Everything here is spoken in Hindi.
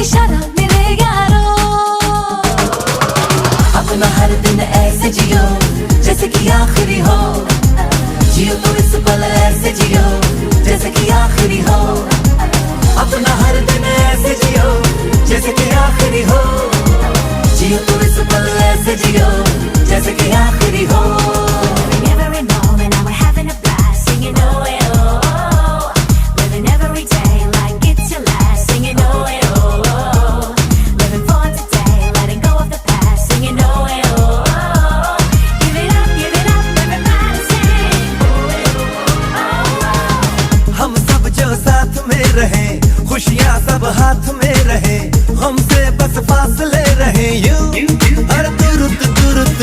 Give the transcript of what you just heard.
इशारा मेरे यारो। अपना हर दिन ऐसे जियो जैसे कि आखिरी हो, जियो तो इस पल ऐसे जियो जैसे कि आखिरी हो। अपना हर दिन ऐसे जियो जैसे कि आखिरी हो, जियो तो इस पल ऐसे जियो जैसे कि आखिरी हो। हम सब जो साथ में रहे, खुशियाँ सब हाथ में रहे, हमसे बस फासले रहे यूं हर तुरुत तुरुत